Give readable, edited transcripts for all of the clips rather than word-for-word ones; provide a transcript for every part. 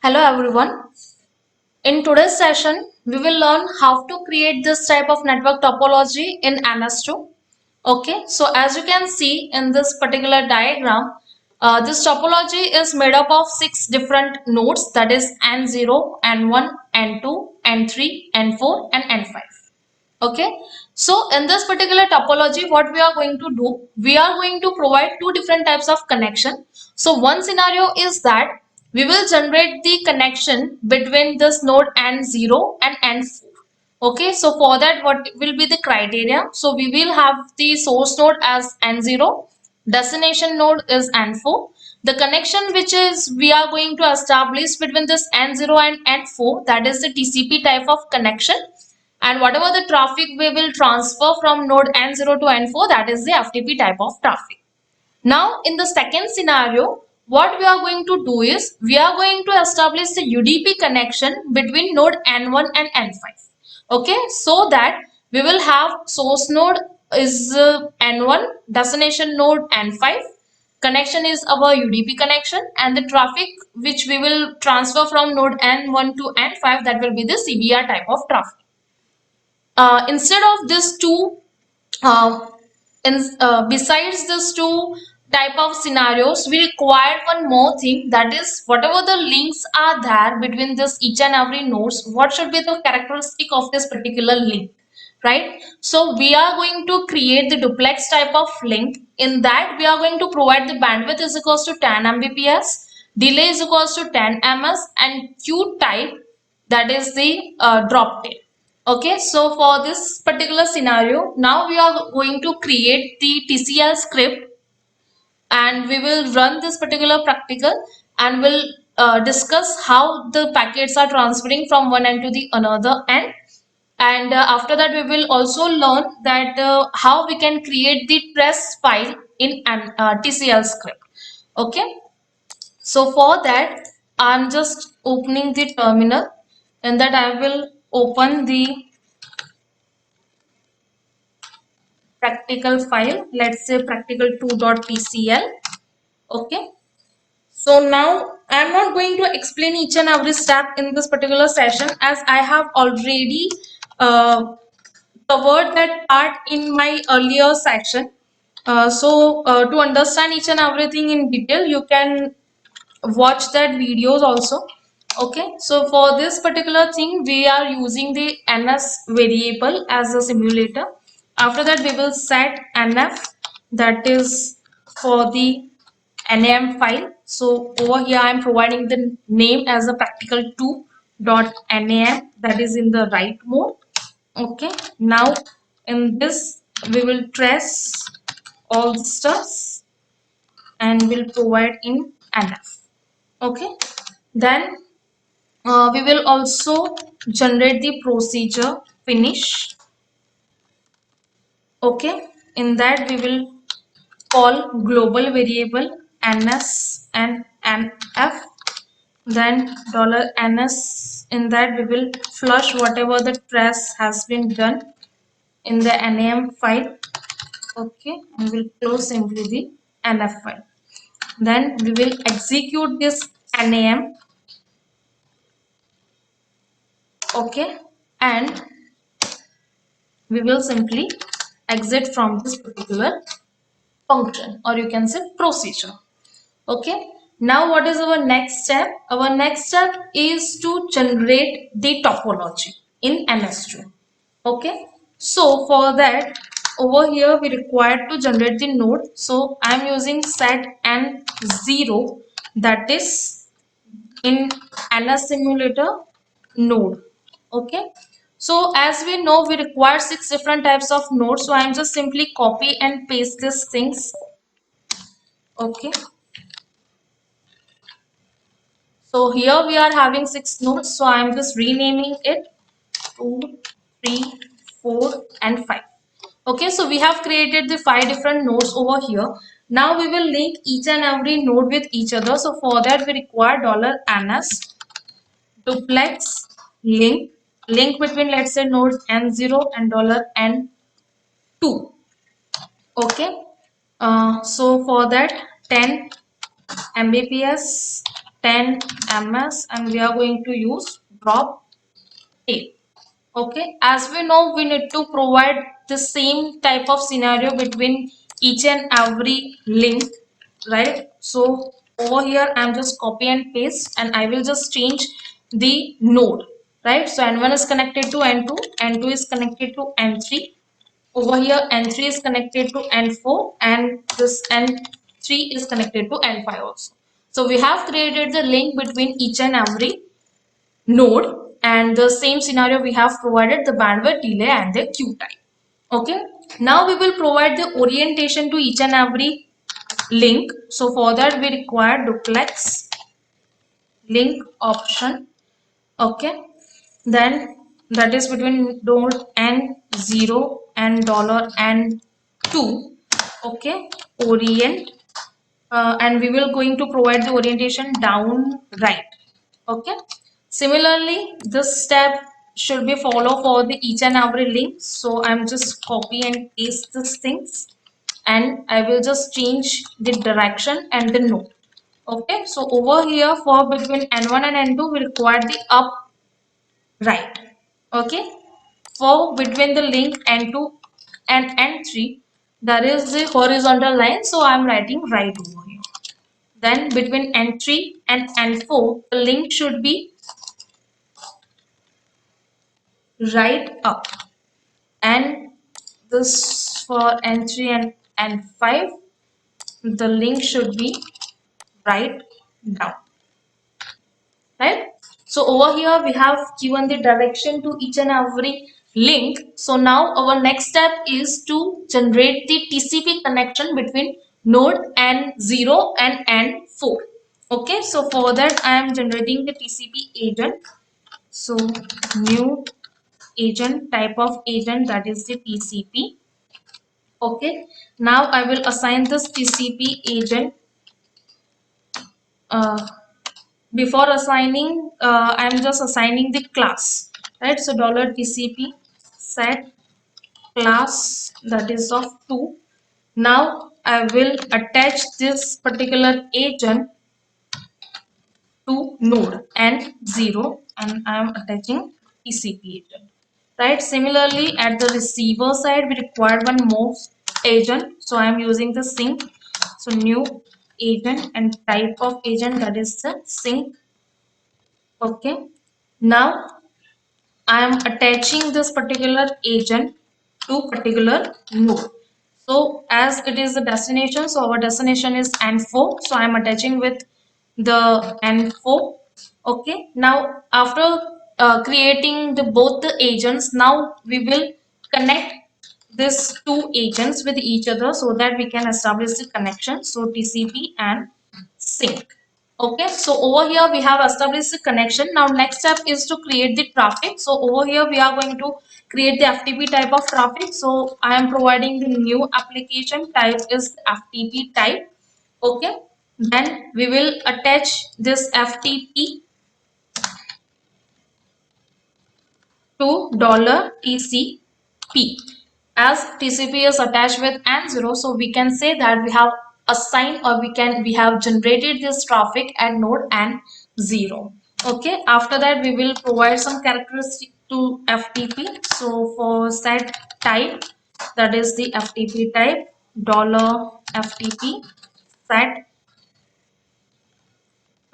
Hello everyone. In today's session, we will learn how to create this type of network topology in NS2. Okay, so as you can see in this particular diagram, this topology is made up of 6 different nodes, that is N0, N1, N2, N3, N4 and N5. Okay, so in this particular topology, what we are going to do, we are going to provide two different types of connection. So one scenario is that we will generate the connection between this node N0 and N4. Okay, so for that, what will be the criteria? So we will have the source node as N0, destination node is N4. The connection which is we are going to establish between this N0 and N4, that is the TCP type of connection, and whatever the traffic we will transfer from node N0 to N4, that is the FTP type of traffic. Now in the second scenario, what we are going to do is we are going to establish the UDP connection between node N1 and N5. Okay, so that we will have source node is N1, destination node N5, connection is our UDP connection, and the traffic which we will transfer from node N1 to N5, that will be the CBR type of traffic. Instead of these two, uh, besides these two type of scenarios, we require one more thing, that is whatever the links are there between this each and every nodes, what should be the characteristic of this particular link, right? So we are going to create the duplex type of link. In that, we are going to provide the bandwidth is equals to 10 Mbps, delay is equals to 10 ms, and queue type, that is the drop tail. Okay, so for this particular scenario, now we are going to create the TCL script, and we will run this particular practical, and will discuss how the packets are transferring from one end to the another end. And after that, we will also learn that how we can create the trace file in an TCL script. Okay, so for that, I'm just opening the terminal, and that I will open the practical file, let's say practical2.tcl. Okay, so now I'm not going to explain each and every step in this particular session, as I have already uh, covered that part in my earlier section. To understand each and everything in detail, you can watch that videos also. Okay, so for this particular thing, we are using the ns variable as a simulator. After that, we will set nf, that is for the NAM file. So over here I am providing the name as a practical2.NAM, that is in the write mode. Okay, now in this we will trace all the stuffs and will provide in NF. Okay, then we will also generate the procedure finish. Okay, in that we will call global variable ns and nf, then $ns. In that we will flush whatever the trace has been done in the NAM file. Okay, and we'll close simply the NF file. Then we will execute this NAM. Okay, and we will simply exit from this particular function, or you can say procedure. Okay, now what is our next step? Our next step is to generate the topology in NS2. Okay, so for that, over here we require to generate the node. So I am using set n0, that is in NS simulator node. Okay, so as we know, we require 6 different types of nodes, so I am just simply copy and paste these things. Okay, so here we are having 6 nodes, so I am just renaming it 2, 3, 4 and 5. Okay, so we have created the 5 different nodes over here. Now we will link each and every node with each other. So for that we require $ns duplex link between, let's say, nodes n0 and $n2. Okay, so for that 10 Mbps 10 ms, and we are going to use drop tape. Okay, as we know, we need to provide the same type of scenario between each and every link, right? So over here I'm just copy and paste, and I will just change the node, right? So n1 is connected to n2, n2 is connected to n3. Over here n3 is connected to n4, and this n3 is connected to n5 also. So we have created the link between each and every node, and the same scenario we have provided the bandwidth, delay, and the queue time. Okay, now we will provide the orientation to each and every link. So for that we require duplex link option. Okay, then that is between node n0 and $n2. Okay, orient, and we will going to provide the orientation down right. Okay, similarly this step should be follow for the each and every link. So I'm just copy and paste these things, and I will just change the direction and the node. Okay, so over here for between n1 and n2 we require the up right. Okay, for between the link n2 and n3 that is the horizontal line, so I'm writing right over here. Then between n3 and n4 the link should be right up, and this for n3 and n5 the link should be right down, right? So over here we have given the direction to each and every link. So now our next step is to generate the TCP connection between node n0 and n4. Okay, so for that I am generating the TCP agent. So new agent, type of agent, that is the TCP. Okay, now I will assign this TCP agent. Before assigning, I'm just assigning the class, right? So $TCP set class, that is of 2. Now I will attach this particular agent to node n0, and I am attaching TCP agent. Right. Similarly, at the receiver side, we require one more agent. So I am using the sync. So new agent and type of agent, that is the sync. Okay. Now I am attaching this particular agent to particular node. So as it is the destination, so our destination is N4. So I am attaching with the N4. Okay. Now after creating the both the agents, now we will connect these two agents with each other so that we can establish the connection. So TCP and sync. Okay, so over here we have established the connection. Now next step is to create the traffic. So over here we are going to create the FTP type of traffic. So I am providing the new application type is FTP type. Okay, then we will attach this FTP to $TCP. As TCP is attached with N0, so we can say that we have assigned, or we have generated this traffic at node N0. Okay, after that we will provide some characteristic to FTP. So for set type, that is the FTP type, $FTP set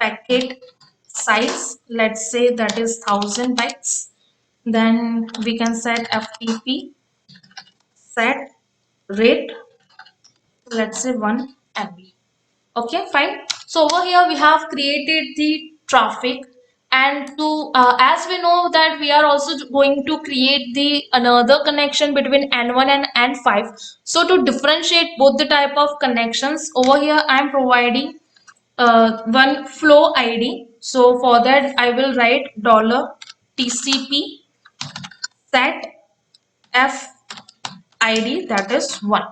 packet size, let's say that is 1000 bytes. Then we can set FTP set rate, let's say 1 MB. Okay, fine. So over here we have created the traffic, and to as we know that we are also going to create the another connection between n1 and n5. So to differentiate both the type of connections, over here I am providing one flow ID. So for that I will write $TCP set f id, that is 1.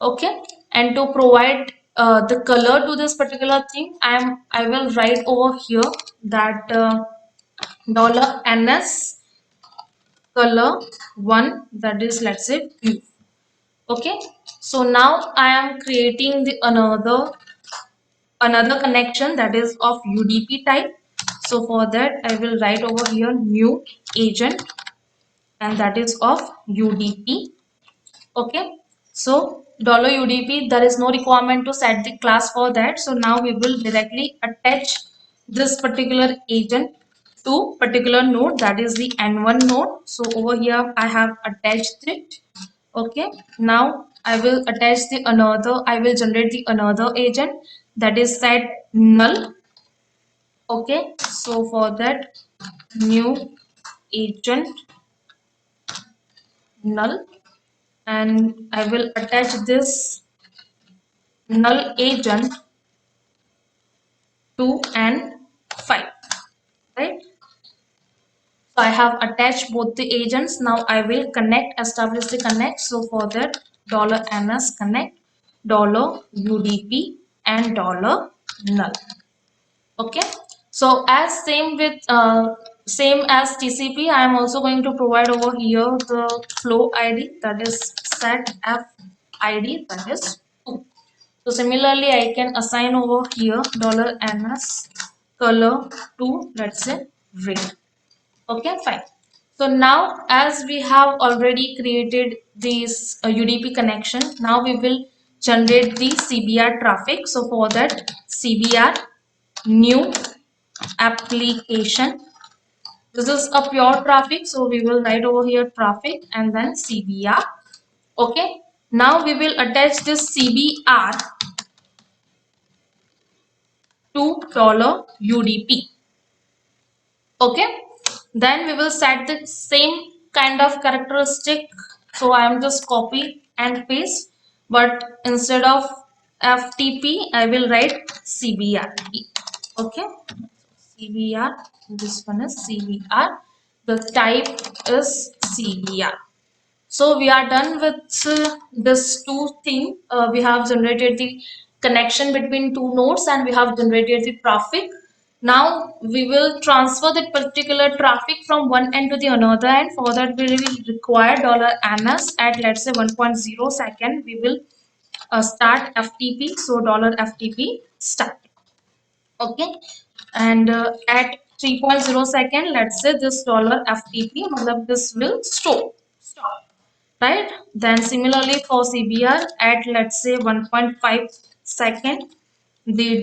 Okay, and to provide the color to this particular thing, I will write over here that $ns color 1, that is, let's say, blue. Okay, so now I am creating the another another connection that is of UDP type. So for that I will write over here new agent, and that is of UDP. Okay, so $UDP, there is no requirement to set the class for that. So now we will directly attach this particular agent to particular node, that is the N1 node. So over here I have attached it. Okay, now I will attach the another, I will generate the another agent that is set null. Okay, so for that new agent null, and I will attach this null agent to and 5, right? So I have attached both the agents. Now I will connect, establish the connect. So for that $ns connect $UDP and $null. Okay, so as same as TCP, I am also going to provide over here the flow ID, that is set f ID, that is 2. So similarly I can assign over here $ns color to, let's say, red. Okay, fine. So now as we have already created this UDP connection, now we will generate the CBR traffic. So for that CBR new application, this is a pure traffic, so we will write over here traffic and then CBR. Okay, now we will attach this CBR to $UDP. Okay, then we will set the same kind of characteristic. So I am just copy and paste, but instead of FTP I will write CBR. Okay, CBR, this one is CBR, the type is CBR. So we are done with this two thing. We have generated the connection between two nodes and we have generated the traffic. Now we will transfer that particular traffic from one end to the another end. For that we will require $ns at, let's say, 1.0 second. We will start FTP. So $FTP start. Okay, and at 3.0 second, let's say this $FTP, this will stop, right? Then similarly for CBR at, let's say, 1.5 second, the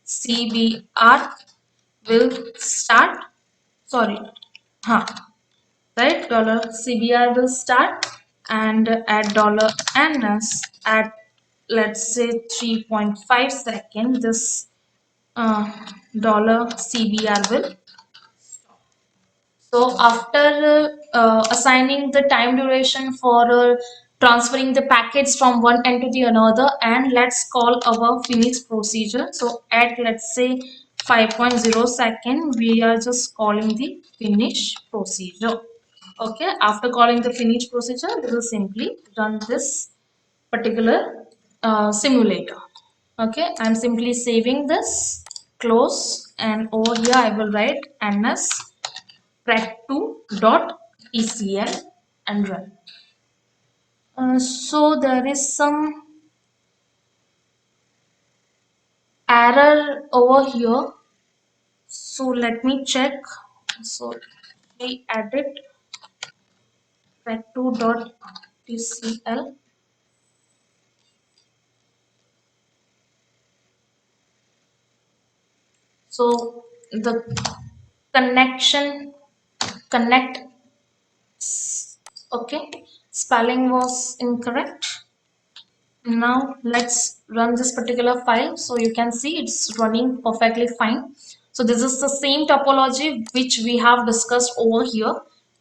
$CBR will start. Sorry, huh? Right? $CBR will start, and at $NS at, let's say, 3.5 second, this $CBR will. So after assigning the time duration for transferring the packets from one end to the another, and let's call our finish procedure. So at, let's say, 5.0 second, we are just calling the finish procedure. Okay, after calling the finish procedure, we will simply run this particular simulator. Okay, I'm simply saving this, close, and over here I will write ns prac2.ecl and run. So there is some error over here. So let me check. So we added prac2.ecl. So the connection connect, okay, spelling was incorrect. Now let's run this particular file. So you can see it's running perfectly fine. So this is the same topology which we have discussed over here,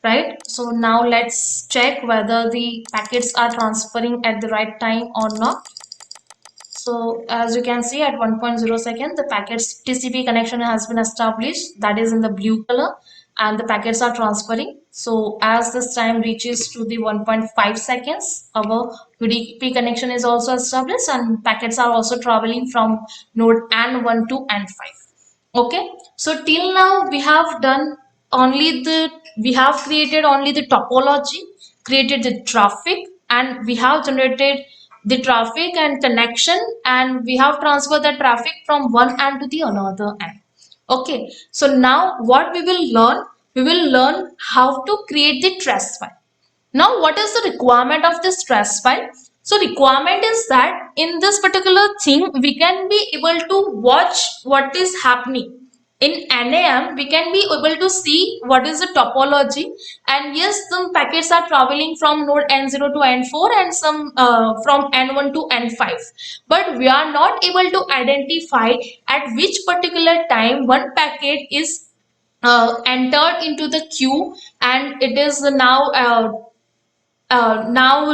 right? So now let's check whether the packets are transferring at the right time or not. So as you can see, at 1.0 second, the packets TCP connection has been established, that is in the blue color, and the packets are transferring. So as this time reaches to the 1.5 seconds, our UDP connection is also established and packets are also traveling from node N1 to N5. Okay, so till now we have done only the, we have created only the topology, created the traffic, and we have generated the traffic and connection, and we have transferred the traffic from one end to the another end. Okay, so now what we will learn? We will learn how to create the trace file. Now, what is the requirement of this trace file? So, requirement is that in this particular thing, we can be able to watch what is happening. In NAM, we can be able to see what is the topology, and yes, some packets are traveling from node N0 to N4 and some from N1 to N5. But we are not able to identify at which particular time one packet is entered into the queue and it is now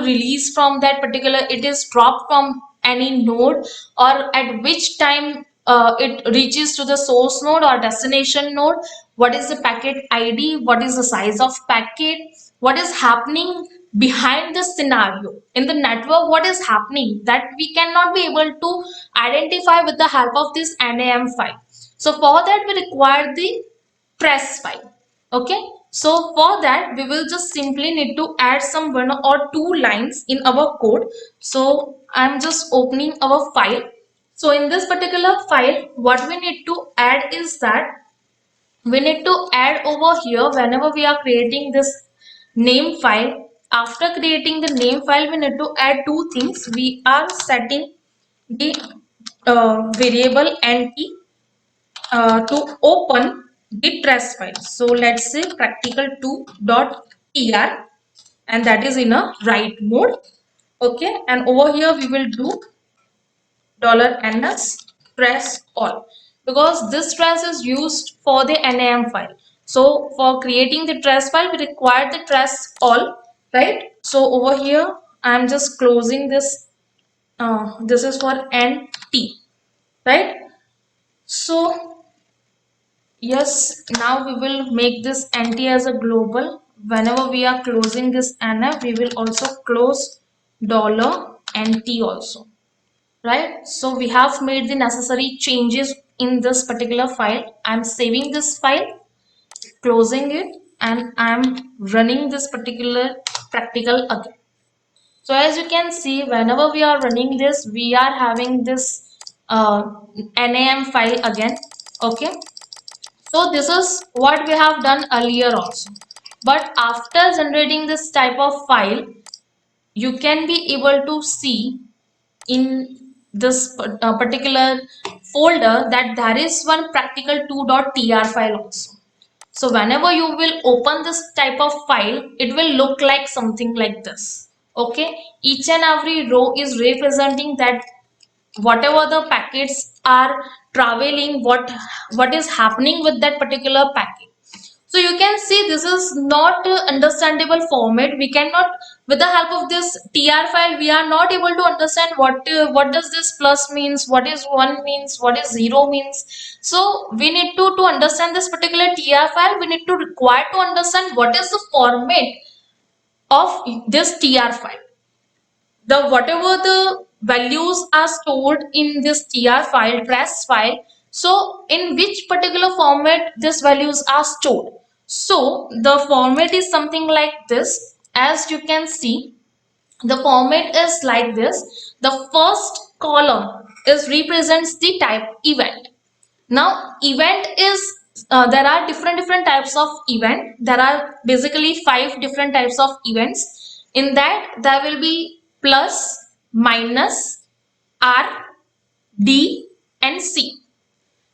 released from that particular, it is dropped from any node, or at which time it reaches to the source node or destination node, what is the packet ID, what is the size of packet, what is happening behind the scenario in the network, what is happening, that we cannot be able to identify with the help of this NAM file. So for that we require the trace file. Okay, so for that we will just simply need to add some one or two lines in our code. So I'm just opening our file. So in this particular file, what we need to add is that we need to add over here whenever we are creating this name file. After creating the name file, we need to add two things. We are setting the variable nt to open the trace file. So let's say practical2.tr, and that is in a write mode. Okay, and over here we will do $ns trace all, because this trace is used for the NAM file. So for creating the trace file, we require the trace all, right? So over here I am just closing this. This is for NT, right? So yes, now we will make this NT as a global. Whenever we are closing this NF, we will also close $NT also, right? So we have made the necessary changes in this particular file. I'm saving this file, closing it, and I'm running this particular practical again. So as you can see, whenever we are running this, we are having this NAM file again. Okay. So this is what we have done earlier also. But after generating this type of file, you can be able to see in this particular folder that there is one practical2.tr file also. So whenever you will open this type of file, it will look like something like this. Okay, each and every row is representing that whatever the packets are traveling, what is happening with that particular packet. So you can see this is not understandable format. We cannot, with the help of this tr file, we are not able to understand what does this plus means, what is 1 means, what is 0 means. So we need to understand this particular tr file, we need to require to understand what is the format of this tr file, the whatever the values are stored in this tr file, trace file. So in which particular format these values are stored? So the format is something like this. As you can see, the format is like this. The first column is represents the type event. Now event is there are different types of event. There are basically 5 different types of events. In that there will be plus, minus, r, d and c.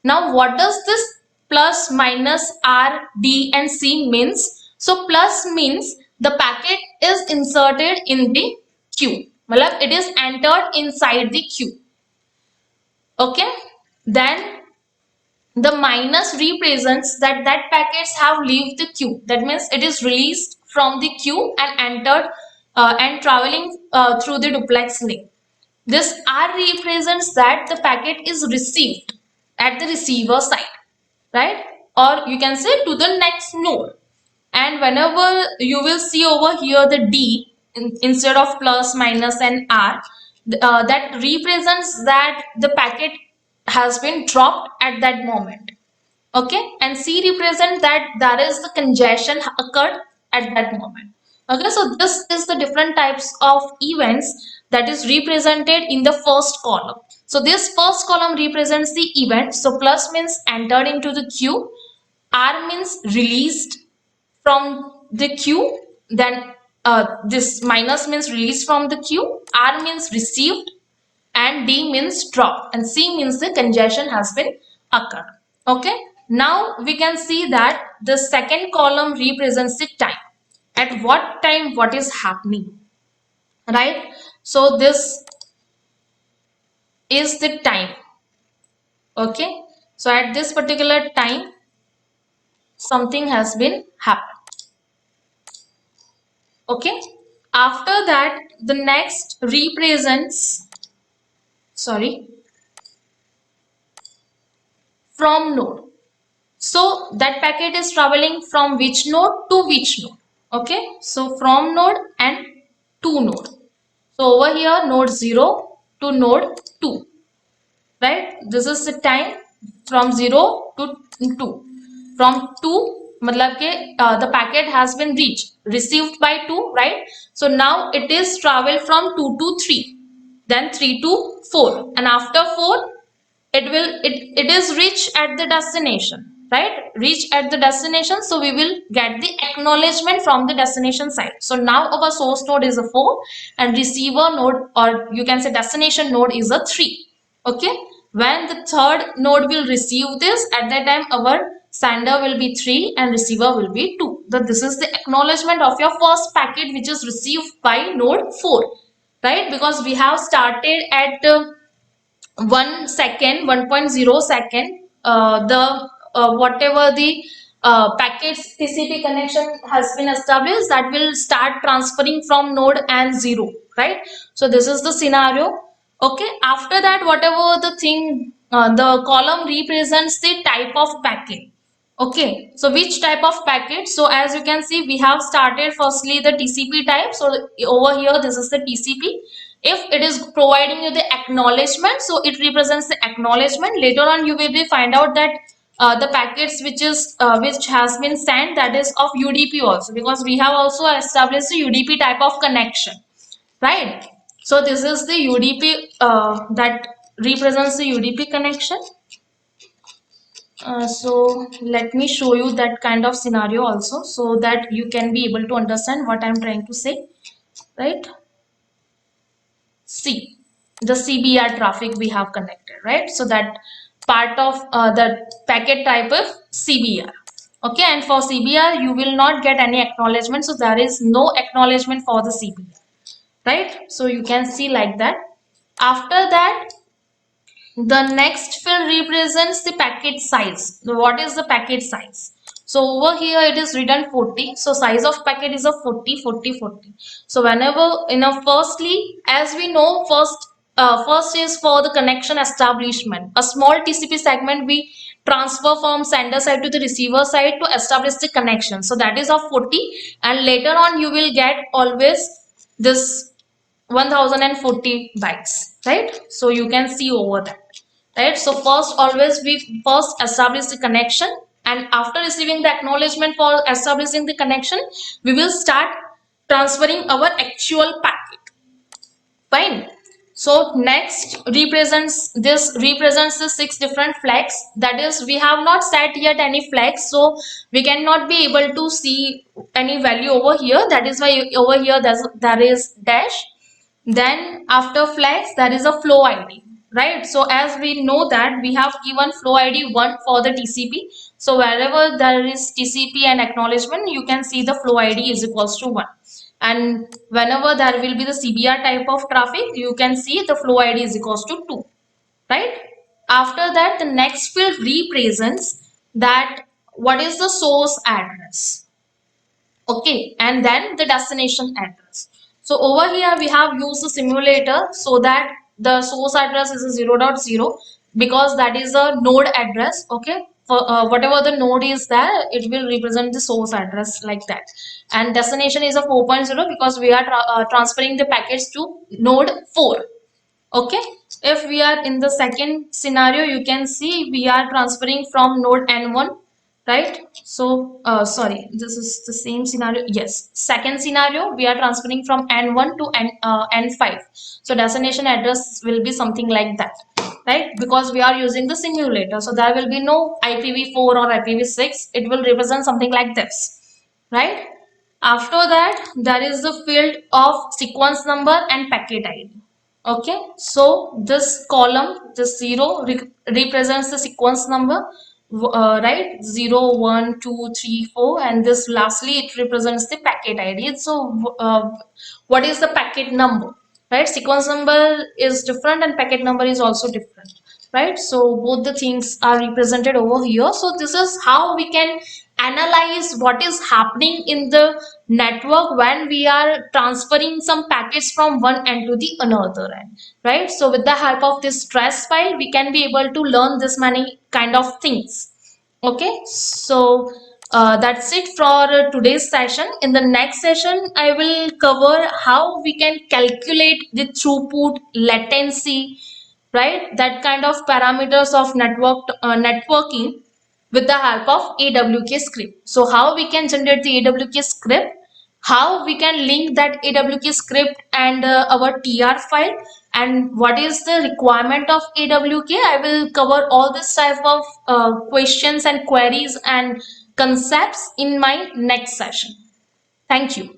Now what does this plus, minus, r, d and c means? So plus means the packet is inserted in the queue, matlab it is entered inside the queue. Okay, then the minus represents that packets have leave the queue. That means it is released from the queue and entered and traveling through the duplex link. This R represents that the packet is received at the receiver side, right? Or you can say to the next node. And whenever you will see over here the D instead of plus, minus and R, that represents that the packet has been dropped at that moment. Okay, and C represent that there is the congestion occurred at that moment. Okay, so this is the different types of events that is represented in the first column. So this first column represents the event. So plus means entered into the queue, R means released from the queue, then this minus means released from the queue, R means received, and D means dropped, and C means the congestion has been occurred. Okay, now we can see that the second column represents the time. At what time what is happening, right? So this is the time. Okay, so at this particular time something has been happened. Okay, after that the next represents, sorry, from node. So that packet is traveling from which node to which node. Okay, so from node and to node. So over here node 0 to node 2, right? This is the time from 0 to 2. From 2 matlab ke the packet has been received by 2, right? So now it is travel from 2 to 3, then 3 to 4, and after 4 it is reach at the destination, right? Reach at the destination, so we will get the acknowledgement from the destination side. So now our source node is a 4 and receiver node, or you can say destination node, is a 3. Okay, when the third node will receive this, at that time our sender will be 3 and receiver will be 2. So this is the acknowledgement of your first packet which is received by node 4, right? Because we have started at 1 second, 1.0 second, the whatever the packets TCP connection has been established, that will start transferring from node and 0, right? So this is the scenario. Okay, after that whatever the thing, the column represents the type of packet. Okay, so which type of packet? So as you can see, we have started firstly the TCP type. So over here this is the TCP. If it is providing you the acknowledgement, so it represents the acknowledgement. Later on you will be find out that the packets which has been sent, that is of UDP also, because we have also established the UDP type of connection, right? So this is the UDP that represents the UDP connection. So let me show you that kind of scenario also, so that you can be able to understand what I'm trying to say, right? See, the CBR traffic we have connected, right? So that part of the packet type of CBR. Okay, and for CBR you will not get any acknowledgement, so there is no acknowledgement for the CBR, right? So you can see like that. After that, the next field represents the packet size. What is the packet size? So over here it is written 40. So size of packet is a 40, 40, 40. So whenever, firstly, as we know, first is for the connection establishment. A small TCP segment we transfer from sender side to the receiver side to establish the connection. So that is of 40, and later on you will get always this 1040 bytes, right? So you can see over that, right? So first always we first establish the connection, and after receiving the acknowledgement for establishing the connection, we will start transferring our actual packet. Fine. So next represents the 6 different flags. That is, we have not set yet any flags, so we cannot be able to see any value over here. That is why over here there is dash. Then after flags there is a flow ID, right? So as we know that we have given flow ID 1 for the TCP. So wherever there is TCP and acknowledgement, you can see the flow ID is equals to 1. And whenever there will be the CBR type of traffic, you can see the flow ID is equals to 2, right? After that, the next field represents that what is the source address. Okay, and then the destination address. So over here we have used the simulator so that the source address is a 0.0, because that is a node address. Okay, for whatever the node is there, it will represent the source address like that. And destination is a 4.0 because we are transferring the packets to node 4. Okay, if we are in the second scenario, you can see we are transferring from node N1 right? So sorry, this is the same scenario. Yes, second scenario, we are transferring from n1 to n5. So destination address will be something like that, right? Because we are using the simulator, so there will be no IPv4 or IPv6. It will represent something like this, right? After that, there is the field of sequence number and packet ID. Okay, so this column, this 0 represents the sequence number, right? 0, 1, 2, 3, 4, and this lastly it represents the packet ID. So what is the packet number, right? Sequence number is different and packet number is also different, right? So both the things are represented over here. So this is how we can analyze what is happening in the network when we are transferring some packets from one end to the another end, right? So with the help of this trace file, we can be able to learn this many kind of things. Okay, so that's it for today's session. In the next session, I will cover how we can calculate the throughput, latency, right? That kind of parameters of networking with the help of AWK script. So how we can generate the AWK script, how we can link that AWK script and our TR file, and what is the requirement of AWK. I will cover all this type of questions and queries and concepts in my next session. Thank you.